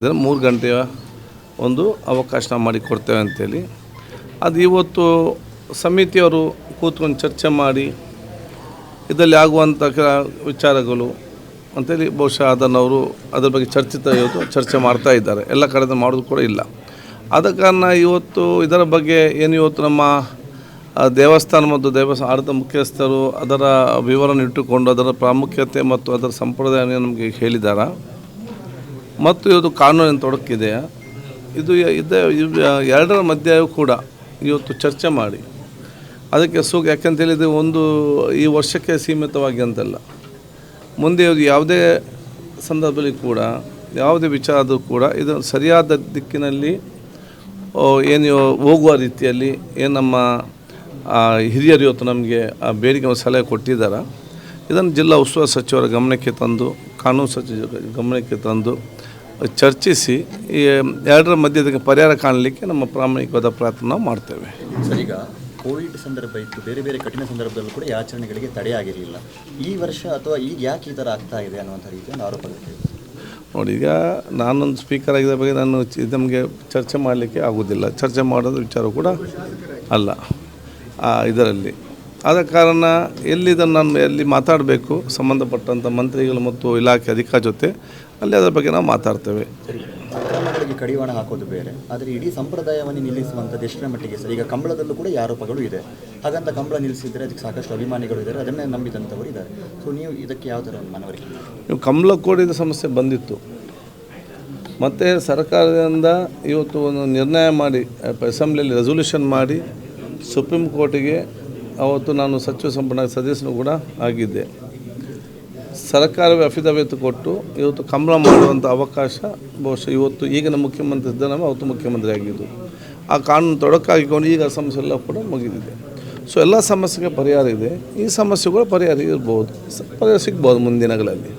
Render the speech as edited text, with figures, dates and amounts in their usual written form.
3 ಗಂಟೆಯ ಒಂದು ಅವಕಾಶ ಮಾಡಿಕೊಡ್ತೇವೆ ಅಂತೇಳಿ ಅದು ಇವತ್ತು ಸಮಿತಿಯವರು ಕೂತ್ಕೊಂಡು ಚರ್ಚೆ ಮಾಡಿ ಇದರಲ್ಲಿ ಆಗುವಂಥ ವಿಚಾರಗಳು ಅಂತೇಳಿ ಬಹುಶಃ ಅದನ್ನು ಅದರ ಬಗ್ಗೆ ಚರ್ಚೆ ಮಾಡ್ತಾ ಇದ್ದಾರೆ. ಎಲ್ಲ ಕಡೆ ಮಾಡೋದು ಕೂಡ ಇಲ್ಲ. ಆದ ಕಾರಣ ಇವತ್ತು ಇದರ ಬಗ್ಗೆ ಏನು ಇವತ್ತು ನಮ್ಮ ದೇವಸ್ಥಾನ ಮತ್ತು ದೇವಸ್ಥಾನ ಆಡಳಿತ ಮುಖ್ಯಸ್ಥರು ಅದರ ವಿವರಣೆ ಇಟ್ಟುಕೊಂಡು ಅದರ ಪ್ರಾಮುಖ್ಯತೆ ಮತ್ತು ಅದರ ಸಂಪ್ರದಾಯ ನಮಗೆ ಹೇಳಿದ್ದಾರೆ. ಮತ್ತು ಇವತ್ತು ಕಾನೂನಿನ ತೊಡಕಿದೆ. ಇದು ಎರಡರ ಮಧ್ಯೆಯೂ ಕೂಡ ಇವತ್ತು ಚರ್ಚೆ ಮಾಡಿ ಅದಕ್ಕೆ ಯಾಕೆಂತ ಹೇಳಿದರೆ ಒಂದು ಈ ವರ್ಷಕ್ಕೆ ಸೀಮಿತವಾಗಿ ಅಂತಲ್ಲ, ಮುಂದೆ ಯಾವುದೇ ಸಂದರ್ಭದಲ್ಲಿ ಕೂಡ ಯಾವುದೇ ವಿಚಾರದೂ ಕೂಡ ಇದು ಸರಿಯಾದ ದಿಕ್ಕಿನಲ್ಲಿ ಏನು ಹೋಗುವ ರೀತಿಯಲ್ಲಿ ಏನು ನಮ್ಮ ಹಿರಿಯರು ಇವತ್ತು ನಮಗೆ ಬೇಡಿಕೆ ಸಲಹೆ ಕೊಟ್ಟಿದ್ದಾರೆ. ಇದನ್ನು ಜಿಲ್ಲಾ ಉಸ್ತುವಾರಿ ಸಚಿವರ ಗಮನಕ್ಕೆ ತಂದು ಕಾನೂನು ಸಚಿವರ ಗಮನಕ್ಕೆ ತಂದು ಚರ್ಚಿಸಿ ಈ ಎರಡರ ಮಧ್ಯದ ಪರಿಹಾರ ಕಾಣಲಿಕ್ಕೆ ನಮ್ಮ ಪ್ರಾಮಾಣಿಕವಾದ ಪ್ರಯತ್ನ ನಾವು ಮಾಡ್ತೇವೆ. ಸರ್, ಈಗ ಕೋವಿಡ್ ಸಂದರ್ಭ ಇತ್ತು, ಬೇರೆ ಬೇರೆ ಕಠಿಣ ಸಂದರ್ಭದಲ್ಲೂ ಕೂಡ ಈ ಆಚರಣೆಗಳಿಗೆ ತಡೆ ಆಗಿರಲಿಲ್ಲ. ಈ ವರ್ಷ ಅಥವಾ ಈಗ ಯಾಕೆ ಈ ಥರ ಆಗ್ತಾ ಇದೆ ಅನ್ನುವಂಥ ರೀತಿಯ ಆರೋಪಗಳಿದೆ. ನೋಡಿ, ಈಗ ನಾನೊಂದು ಸ್ಪೀಕರ್ ಆಗಿದ್ದ ಬಗ್ಗೆ ನಾನು ನಮಗೆ ಚರ್ಚೆ ಮಾಡಲಿಕ್ಕೆ ಆಗೋದಿಲ್ಲ. ಚರ್ಚೆ ಮಾಡೋದು ವಿಚಾರ ಕೂಡ ಅಲ್ಲ ಇದರಲ್ಲಿ. ಆದ ಕಾರಣ ನಾನು ಎಲ್ಲಿ ಮಾತಾಡಬೇಕು ಸಂಬಂಧಪಟ್ಟಂಥ ಮಂತ್ರಿಗಳು ಮತ್ತು ಇಲಾಖೆ ಅಧಿಕಾರಿ ಜೊತೆ ಅಲ್ಲಿ ಅದರ ಬಗ್ಗೆ ನಾವು ಮಾತಾಡ್ತೇವೆ. ಅಕ್ರಮಗಳಿಗೆ ಕಡಿವಾಣ ಹಾಕೋದು ಬೇರೆ, ಆದರೆ ಇಡೀ ಸಂಪ್ರದಾಯವನ್ನು ನಿಲ್ಲಿಸುವಂಥದ್ದು ಎಷ್ಟರ ಮಟ್ಟಿಗೆ ಸರ್? ಈಗ ಕಂಬಳದಲ್ಲೂ ಕೂಡ ಈ ಆರೋಪಗಳು ಇದೆ. ಹಾಗಂತ ಕಂಬಳ ನಿಲ್ಲಿಸಿದರೆ ಅದಕ್ಕೆ ಸಾಕಷ್ಟು ಅಭಿಮಾನಿಗಳು ಇದ್ದಾರೆ, ಅದನ್ನೇ ನಂಬಿದಂಥವರು ಇದ್ದಾರೆ. ಸೊ ನೀವು ಇದಕ್ಕೆ ಯಾವ ಥರ ಒಂದು ಮನವರಿಕೆ? ನೀವು ಕಂಬಳ ಕೋಡಿದ ಸಮಸ್ಯೆ ಬಂದಿತ್ತು, ಮತ್ತು ಸರ್ಕಾರದಿಂದ ಇವತ್ತು ಒಂದು ನಿರ್ಣಯ ಮಾಡಿ ಅಸೆಂಬ್ಲಿಯಲ್ಲಿ ರೆಸೊಲ್ಯೂಷನ್ ಮಾಡಿ ಸುಪ್ರೀಂ ಕೋರ್ಟಿಗೆ ಅವತ್ತು ನಾನು ಸಚಿವ ಸಂಪುಟ ಸದಸ್ಯನು ಕೂಡ ಆಗಿದ್ದೆ. ಸರ್ಕಾರವೇ ಅಫಿಡವಿಟ್ ಕೊಟ್ಟು ಇವತ್ತು ಕಂಬಳ ಮಾಡುವಂಥ ಅವಕಾಶ ಬಹುಶಃ ಇವತ್ತು ಈಗಿನ ಮುಖ್ಯಮಂತ್ರಿ ಸಿದ್ದರಾಮಯ್ಯ ಅವತ್ತು ಮುಖ್ಯಮಂತ್ರಿ ಆಗಿದ್ದು ಆ ಕಾನೂನು ತೊಡಕಾಗಿಕೊಂಡು ಈಗ ಸಮಸ್ಯೆ ಎಲ್ಲ ಕೂಡ ಮುಗಿದಿದೆ. ಸೊ ಎಲ್ಲ ಸಮಸ್ಯೆಗೆ ಪರಿಹಾರ ಇದೆ. ಈ ಸಮಸ್ಯೆಗಳು ಪರಿಹಾರ ಇರ್ಬೋದು, ಪರಿಹಾರ ಸಿಗ್ಬೋದು ಮುಂದಿನಗಳಲ್ಲಿ.